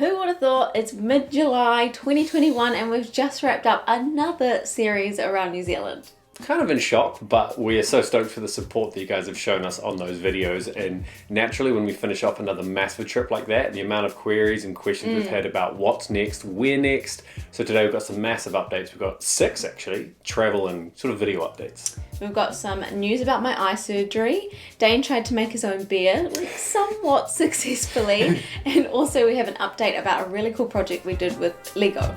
Who would have thought? It's mid-July 2021 and we've just wrapped up another series around New Zealand. Kind of in shock, but we're so stoked for the support that you guys have shown us on those videos. And naturally, when we finish off another massive trip like that, the amount of queries and questions we've had about what's next, where next. So today we've got some massive updates. We've got 6 actually, travel and sort of video updates. We've got some news about my eye surgery. Dane tried to make his own beer, somewhat successfully. And also we have an update about a really cool project we did with Lego.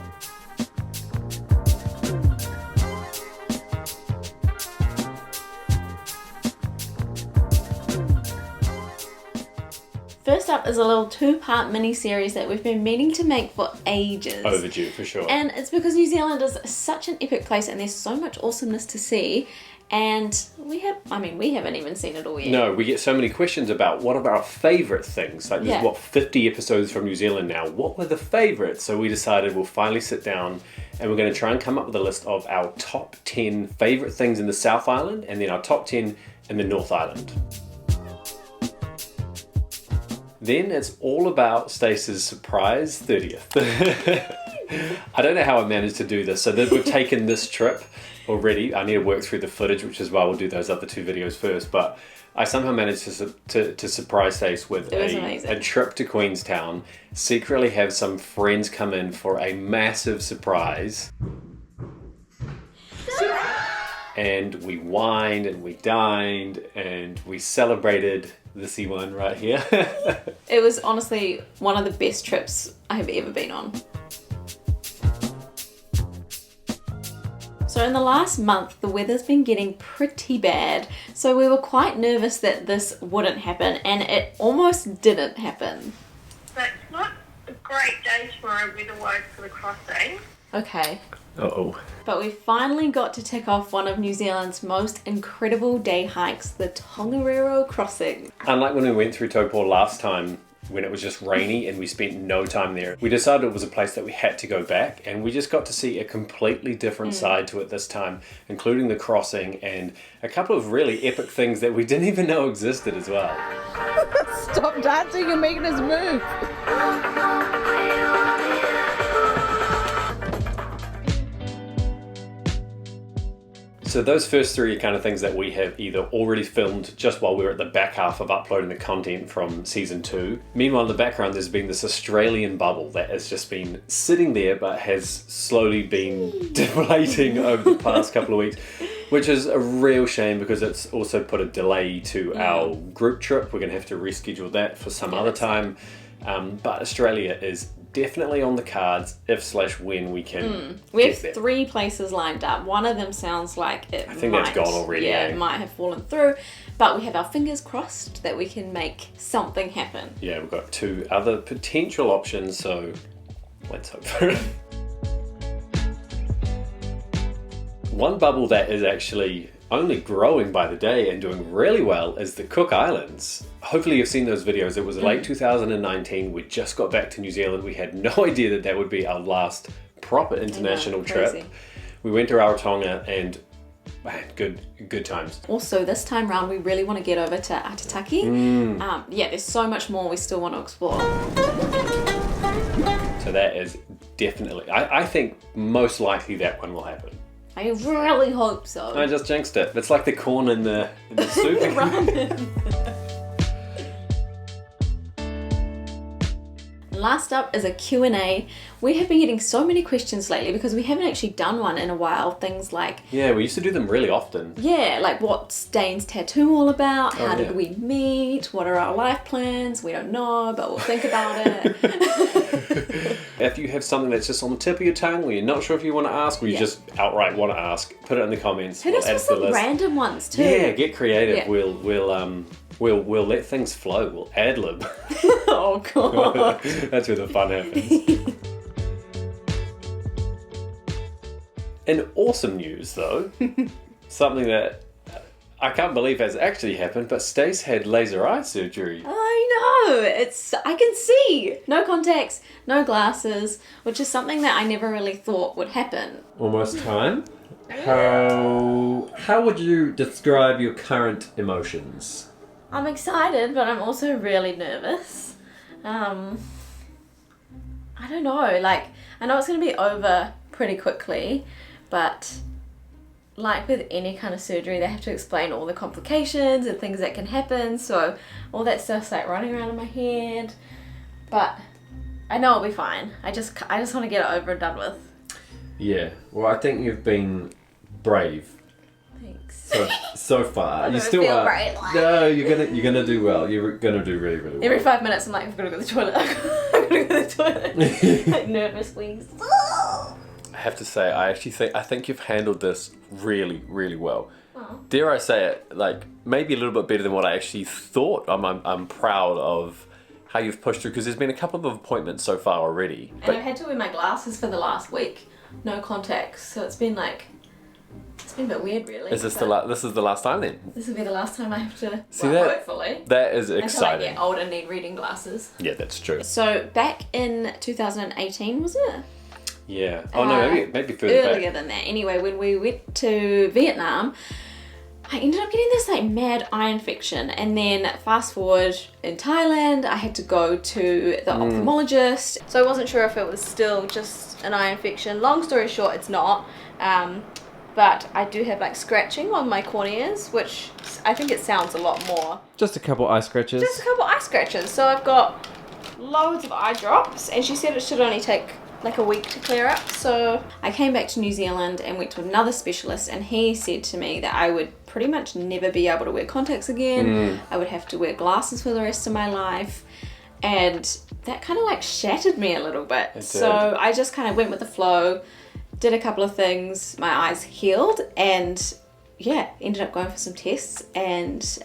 First up is a little 2-part mini-series that we've been meaning to make for ages. Overdue, for sure. And it's because New Zealand is such an epic place and there's so much awesomeness to see. And we haven't even seen it all yet. No, we get so many questions about what are our favourite things. Like there's 50 episodes from New Zealand now. What were the favourites? So we decided we'll finally sit down and we're going to try and come up with a list of our top 10 favourite things in the South Island and then our top 10 in the North Island. Then it's all about Stace's surprise 30th. I don't know how I managed to do this. So we've taken this trip already. I need to work through the footage, which is why we'll do those other 2 videos first. But I somehow managed to surprise Stace with a trip to Queenstown, secretly have some friends come in for a massive surprise. And we wined and we dined and we celebrated this one right here. It was honestly one of the best trips I have ever been on. So in the last month, the weather's been getting pretty bad. So we were quite nervous that this wouldn't happen, and it almost didn't happen. But it's not a great day tomorrow weather-wise for the crossing. Okay. Uh-oh. But we finally got to tick off one of New Zealand's most incredible day hikes, the Tongariro Crossing. Unlike when we went through Taupo last time, when it was just rainy and we spent no time there, we decided it was a place that we had to go back, and we just got to see a completely different side to it this time, including the crossing and a couple of really epic things that we didn't even know existed as well. Stop dancing, you're making us move. So those first 3 are kind of things that we have either already filmed just while we were at the back half of uploading the content from season 2. Meanwhile, in the background, there's been this Australian bubble that has just been sitting there, but has slowly been deflating over the past couple of weeks, which is a real shame because it's also put a delay to our group trip. We're going to have to reschedule that for some other time. But Australia is definitely on the cards if/when we can We get have there. 3 places lined up. One of them sounds like it I think that's gone already. Yeah, it might have fallen through. But we have our fingers crossed that we can make something happen. Yeah, we've got 2 other potential options, so let's hope for it. One bubble that is actually only growing by the day and doing really well is the Cook Islands. Hopefully you've seen those videos. It was late 2019. We just got back to New Zealand. We had no idea that that would be our last proper international trip. We went to Rarotonga and man, good times. Also, this time round, we really want to get over to Atataki. Yeah, there's so much more we still want to explore. So that is definitely, I think most likely that one will happen. I really hope so. I just jinxed it. It's like the corn in the soup. Ramen. Last up is a Q&A. We have been getting so many questions lately because we haven't actually done one in a while. Things like... Yeah, we used to do them really often. Yeah, like what's Dane's tattoo all about? How did we meet? What are our life plans? We don't know, but we'll think about it. If you have something that's just on the tip of your tongue, where you're not sure if you want to ask, or you just outright want to ask, put it in the comments. Hit us with some random ones too. Yeah, get creative. Yeah. We'll let things flow. We'll ad-lib. Oh god. That's where the fun happens. In awesome news though, something that I can't believe has actually happened, but Stace had laser eye surgery. I know, I can see. No contacts, no glasses, which is something that I never really thought would happen. Almost time. How would you describe your current emotions? I'm excited, but I'm also really nervous. I don't know, like, I know it's going to be over pretty quickly, but like with any kind of surgery, they have to explain all the complications and things that can happen, so all that stuff's like running around in my head, but I know it'll be fine. I just want to get it over and done with. Yeah, well, I think you've been brave Thanks. so far. You don't still feel are. brave. No, you're gonna do well. You're gonna do really, really well. Every 5 minutes I'm like, I've got to go to the toilet. I've got to go to the toilet. Like nervous please. I have to say, I think you've handled this really, really well. Oh. Dare I say it, like maybe a little bit better than what I actually thought. I'm proud of how you've pushed through, because there's been a couple of appointments so far already. And I've had to wear my glasses for the last week. No contacts, so it's been a bit weird, really. Is this this is the last time then? This will be the last time I have to. See well, that? hopefully. That is Until I exciting. get old and need reading glasses. Yeah, that's true. So back in 2018, was it? Yeah. Oh no, maybe further Earlier back. than that. Anyway, when we went to Vietnam, I ended up getting this like mad eye infection, and then fast forward in Thailand, I had to go to the ophthalmologist. So I wasn't sure if it was still just an eye infection. Long story short, it's not. But I do have like scratching on my corneas, which I think it sounds a lot more. Just a couple eye scratches. Just a couple eye scratches. So I've got loads of eye drops, and she said it should only take like a week to clear up. So I came back to New Zealand and went to another specialist, and he said to me that I would pretty much never be able to wear contacts again. I would have to wear glasses for the rest of my life, and that kind of like shattered me a little bit. So I just kind of went with the flow, did a couple of things, my eyes healed, and yeah, ended up going for some tests, and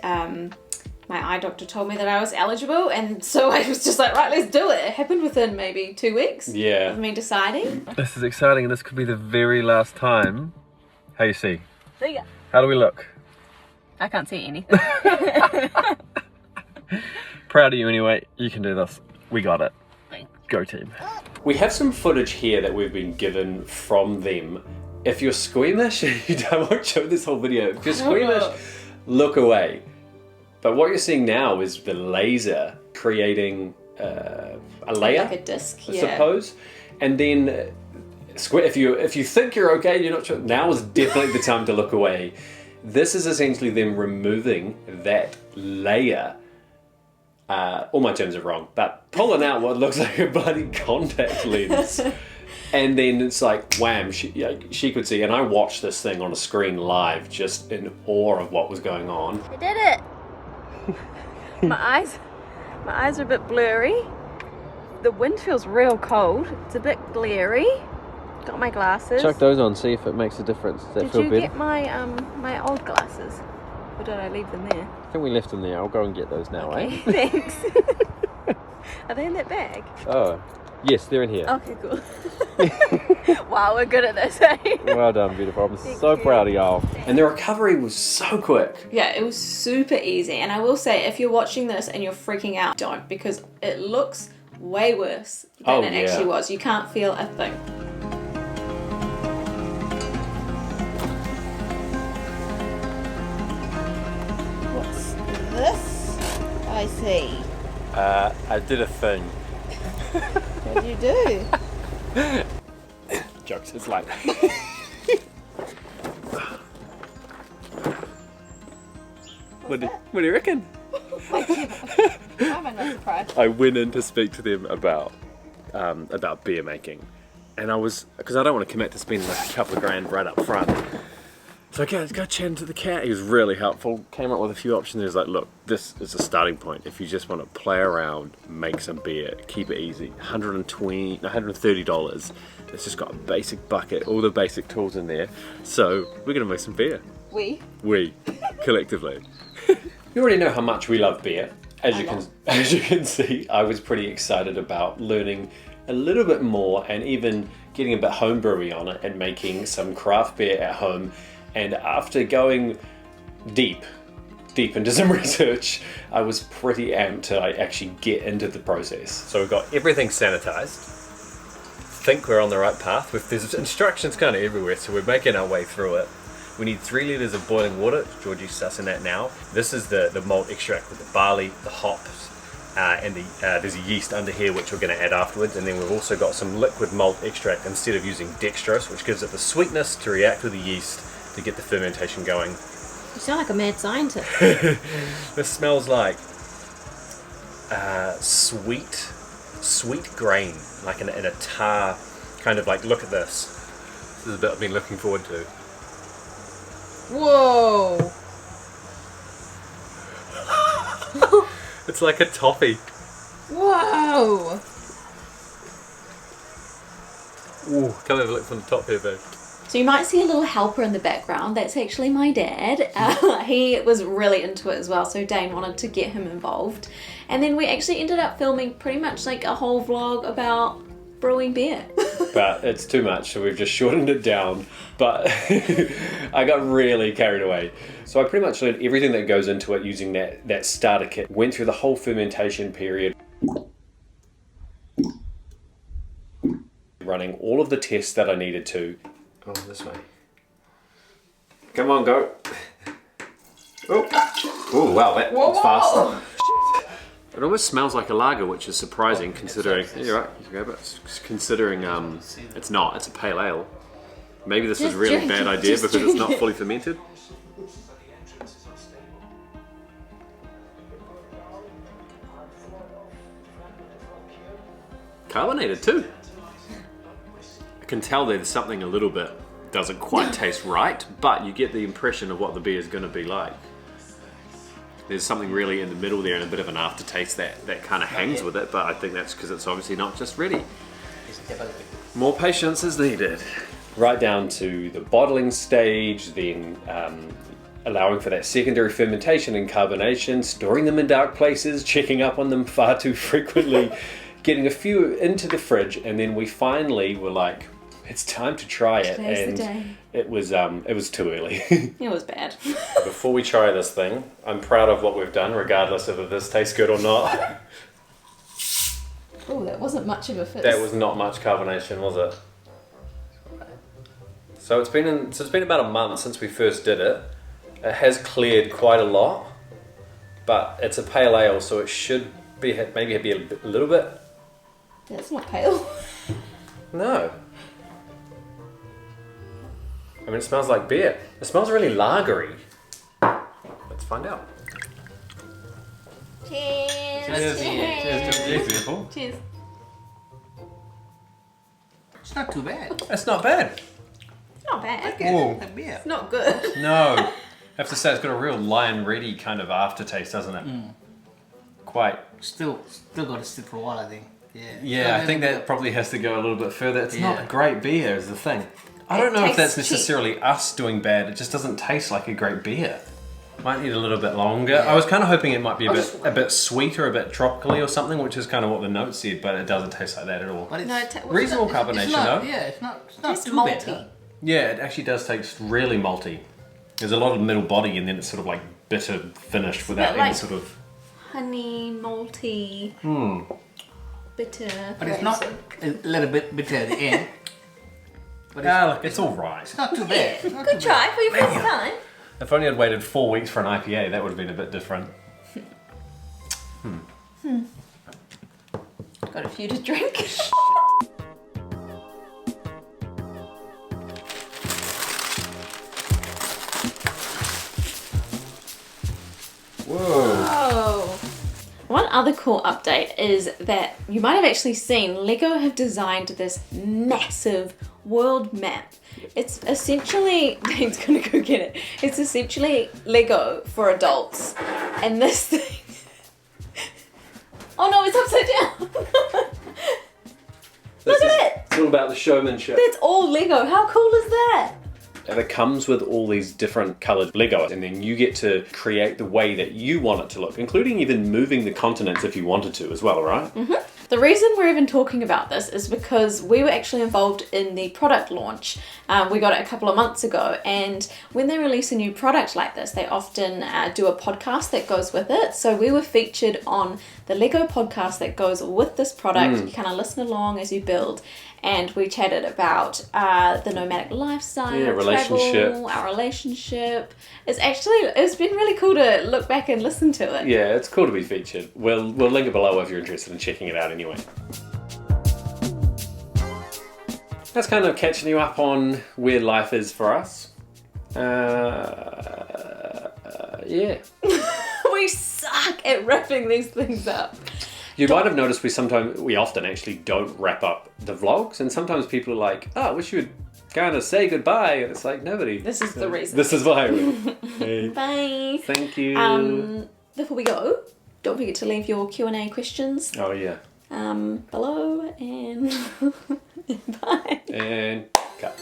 my eye doctor told me that I was eligible, and so I was just like, right, let's do it. It happened within maybe 2 weeks of me deciding. This is exciting, and this could be the very last time. How you see? See ya. How do we look? I can't see anything. Proud of you anyway. You can do this. We got it. Go team. We have some footage here that we've been given from them. If you're squeamish, I won't show this whole video. If you're squeamish, look away. But what you're seeing now is the laser creating a layer, like a disc, I suppose. And then, if you think you're okay, you're not sure, now is definitely the time to look away. This is essentially them removing that layer. All my terms are wrong, but pulling out what looks like a bloody contact lens. And then it's like, wham, she could see. And I watched this thing on a screen live, just in awe of what was going on. I did it. my eyes are a bit blurry. The wind feels real cold. It's a bit glary. Got my glasses. Chuck those on, see if it makes a difference. Does that Did feel you better? get my old glasses? Or did I leave them there? I think we left them there. I'll go and get those now, Okay, eh? thanks. Are they in that bag? Oh, yes, they're in here. Okay, cool. Wow, we're good at this, eh? Well done, beautiful. I'm so proud of y'all. And the recovery was so quick. Yeah, it was super easy. And I will say, if you're watching this and you're freaking out, don't, because it looks way worse than it actually was. You can't feel a thing. What's this? I see. I did a thing. What did you do? Jokes, it's like... What do you reckon? I'm not surprised. I went in to speak to them about beer making, and because I don't want to commit to spending like a couple of grand right up front. So let's go chat to the cat. He was really helpful. Came up with a few options. He was like, look, this is a starting point. If you just want to play around, make some beer, keep it easy. $130. It's just got a basic bucket, all the basic tools in there. So we're gonna make some beer. We? We, collectively. You already know how much we love beer. As you can see, I was pretty excited about learning a little bit more and even getting a bit homebrewy on it and making some craft beer at home. And after going deep into some research, I was pretty amped to actually get into the process. So we've got everything sanitized. Think we're on the right path. There's instructions kind of everywhere, so we're making our way through it. We need 3 litres of boiling water. Georgie's sussing that now. This is the malt extract with the barley, the hops, and there's a yeast under here which we're going to add afterwards, and then we've also got some liquid malt extract instead of using dextrose, which gives it the sweetness to react with the yeast to get the fermentation going. You sound like a mad scientist. This smells like sweet grain, like in a tar, kind of like, look at this. This is a bit I've been looking forward to. Whoa! It's like a toffee. Whoa! Ooh, come have a look from the top here, babe. So you might see a little helper in the background. That's actually my dad. He was really into it as well, so Dane wanted to get him involved. And then we actually ended up filming pretty much like a whole vlog about brewing beer. But it's too much, so we've just shortened it down. But I got really carried away. So I pretty much learned everything that goes into it using that starter kit. Went through the whole fermentation period, running all of the tests that I needed to. Oh, this way. Come on, go. Oh, wow, that was fast. It almost smells like a lager, which is surprising considering. Yeah, you're right. You can go, but considering it's not. It's a pale ale. Maybe this is a really bad idea because it's not fully fermented. Carbonated too. I can tell there's something a little bit doesn't quite taste right, but you get the impression of what the beer is going to be like. There's something really in the middle there and a bit of an aftertaste that kind of hangs with it, but I think that's because it's obviously not just ready. More patience is needed. Right down to the bottling stage, then allowing for that secondary fermentation and carbonation, storing them in dark places, checking up on them far too frequently, getting a few into the fridge, and then we finally were like, it's time to try it. Today's and the day. it was too early. It was bad. Before we try this thing, I'm proud of what we've done, regardless of if this tastes good or not. Oh, that wasn't much of a fizz. That was not much carbonation, was it? So it's been about a month since we first did it. It has cleared quite a lot, but it's a pale ale, so it should be maybe be a little bit. That's not pale. No. I mean, it smells like beer. It smells really lagery. Let's find out. Cheers. Cheers. Cheers. It's not too bad. It's not bad. It's not bad. Ooh. That beer. It's not good. No. I have to say, it's got a real lion ready kind of aftertaste, doesn't it? Quite. Still got to sit for a while, I think. Yeah. Yeah, I think that probably has to go a little bit further. It's not Yeah. a great beer, is the thing. I don't know if that's necessarily us doing bad. It just doesn't taste like a great beer. Might need a little bit longer. I was kind of hoping it might be a bit sweeter, a bit tropically or something, which is kind of what the note said, but it doesn't taste like that at all. But it's, No, Reasonable carbonation, it's not, though. yeah, it's not It's too malty. bad. Huh? Yeah, it actually does taste really malty. There's a lot of middle body, and then it's sort of like bitter finished without any like- sort of. Honey, malty, bitter. But it's not a little bit bitter at the end. But Look, it's all right. it's not too bad. It's not Good too bad. try for your first time. If only I'd waited 4 weeks for an IPA, that would have been a bit different. Got a few to drink. Whoa. Oh. One other cool update is that you might have actually seen Lego have designed this massive world map. It's essentially, Dane's gonna go get it. It's essentially Lego for adults. And this thing, oh no, it's upside down. Look at it. It's all about the showmanship. That's all Lego. How cool is that? And it comes with all these different coloured Lego, and then you get to create the way that you want it to look, including even moving the continents if you wanted to as well, right? The reason we're even talking about this is because we were actually involved in the product launch. We got it a couple of months ago, and when they release a new product like this, they often do a podcast that goes with it. So we were featured on the Lego podcast that goes with this product. You kind of listen along as you build. And we chatted about the nomadic lifestyle, travel, our relationship. It's been really cool to look back and listen to it. Yeah, it's cool to be featured. We'll link it below if you're interested in checking it out anyway. That's kind of catching you up on where life is for us. Yeah. We suck at wrapping these things up. You might have noticed we often actually don't wrap up the vlogs, and sometimes people are like, "Oh, I wish you would kind of say goodbye," and it's like, nobody. This is the reason. This is why. Hey. Bye. Thank you. Before we go, don't forget to leave your Q&A questions Oh yeah. below, and bye. And cut.